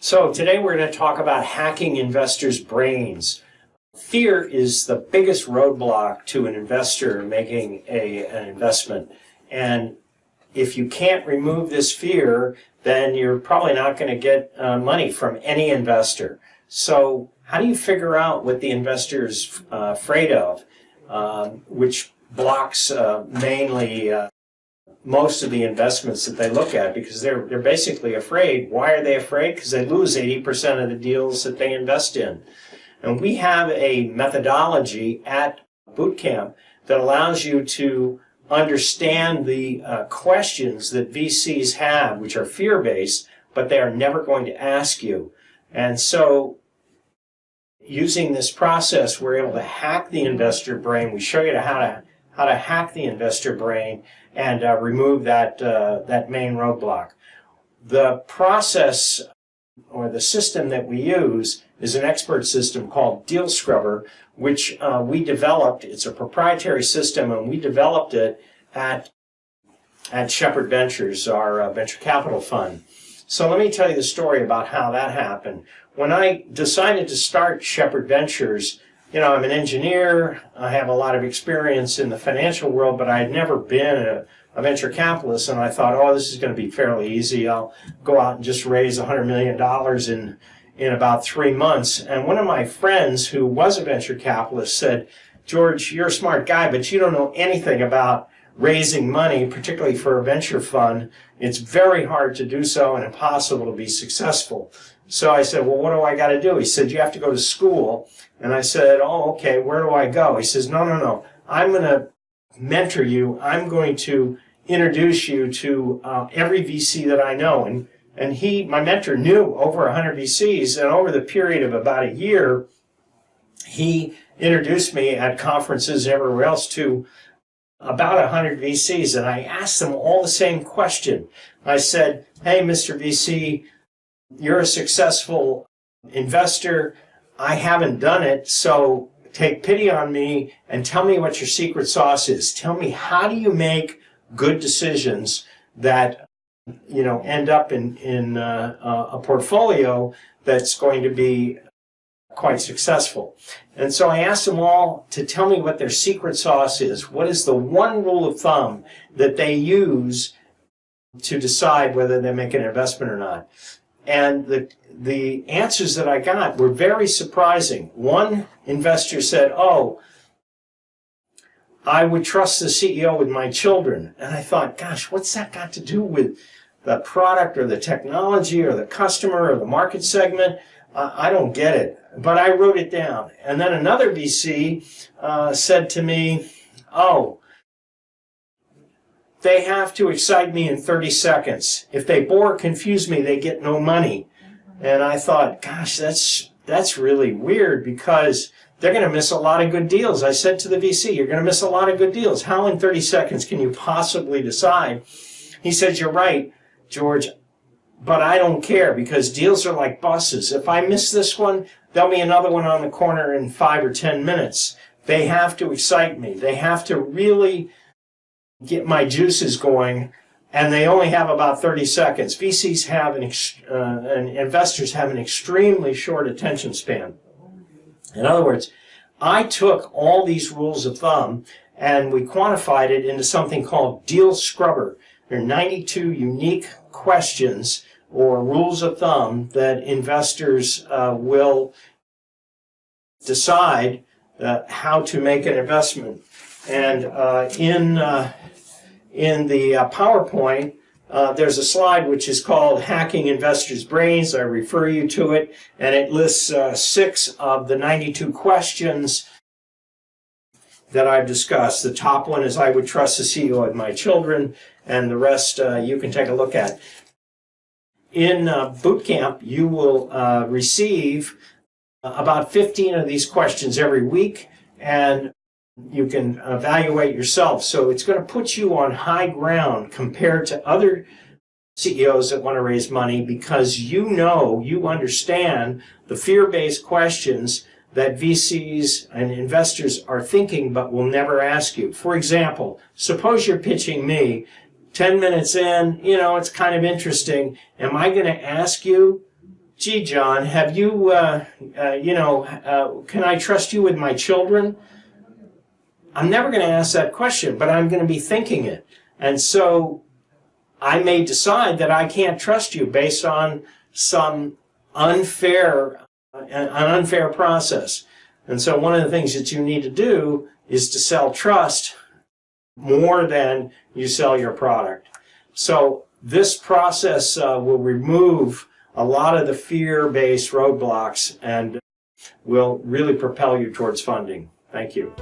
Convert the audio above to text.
So today we're going to talk about hacking investors' brains. Fear is the biggest roadblock to an investor making an investment. And if you can't remove this fear, then you're probably not going to get money from any investor. So how do you figure out what the investor is afraid of, which blocks mainly most of the investments that they look at, because they're basically afraid. Why are they afraid? Because they lose 80% of the deals that they invest in. And we have a methodology at Bootcamp that allows you to understand the questions that VCs have, which are fear-based, but they are never going to ask you. And so using this process, we're able to hack the investor brain. We show you how to hack the investor brain and remove that main roadblock. The process or the system that we use is an expert system called Deal Scrubber, which we developed. It's a proprietary system, and we developed it at Shepherd Ventures, our venture capital fund. So let me tell you the story about how that happened. When I decided to start Shepherd Ventures, I'm an engineer, I have a lot of experience in the financial world, but I had never been a venture capitalist, and I thought, this is going to be fairly easy. I'll go out and just raise $100 million in about 3 months. And one of my friends who was a venture capitalist said, "George, you're a smart guy, but you don't know anything about raising money, particularly for a venture fund. It's very hard to do so and impossible to be successful." So I said, "Well, what do I got to do?" He said, "You have to go to school." And I said, "Oh, okay, where do I go?" He says, No. I'm going to mentor you. I'm going to introduce you to every VC that I know." And my mentor, knew over 100 VCs, and over the period of about a year, he introduced me at conferences and everywhere else to about 100 VCs. And I asked them all the same question. I said, "Hey, Mr. VC, you're a successful investor. I haven't done it, so take pity on me and tell me what your secret sauce is. Tell me, how do you make good decisions that end up in a portfolio that's going to be quite successful?" And so I asked them all to tell me what their secret sauce is. What is the one rule of thumb that they use to decide whether they make an investment or not? And the answers that I got were very surprising. One investor said, "I would trust the CEO with my children." And I thought, gosh, what's that got to do with the product or the technology or the customer or the market segment? I don't get it. But I wrote it down. And then another VC said to me, "They have to excite me in 30 seconds. If they bore or confuse me, they get no money." And I thought, gosh, that's really weird, because they're going to miss a lot of good deals. I said to the VC, "You're going to miss a lot of good deals. How in 30 seconds can you possibly decide?" He said, "You're right, George, but I don't care, because deals are like buses. If I miss this one, there'll be another one on the corner in 5 or 10 minutes. They have to excite me. They have to really get my juices going, and they only have about 30 seconds. VCs have and investors have an extremely short attention span." In other words, I took all these rules of thumb and we quantified it into something called Deal Scrubber. There are 92 unique questions or rules of thumb that investors will decide how to make an investment. And in the PowerPoint, there's a slide which is called Hacking Investors' Brains. I refer you to it, and it lists 6 of the 92 questions that I've discussed. The top one is, "I would trust the CEO with my children," and the rest you can take a look at. In Bootcamp, you will receive about 15 of these questions every week, and you can evaluate yourself. So it's going to put you on high ground compared to other CEOs that want to raise money, because you understand the fear-based questions that VCs and investors are thinking but will never ask you. For example, suppose you're pitching me 10 minutes in, it's kind of interesting. Am I going to ask you gee, John, have you, can I trust you with my children? I'm never going to ask that question, but I'm going to be thinking it. And so I may decide that I can't trust you based on some an unfair process. And so one of the things that you need to do is to sell trust more than you sell your product. So this process will remove a lot of the fear-based roadblocks and will really propel you towards funding. Thank you.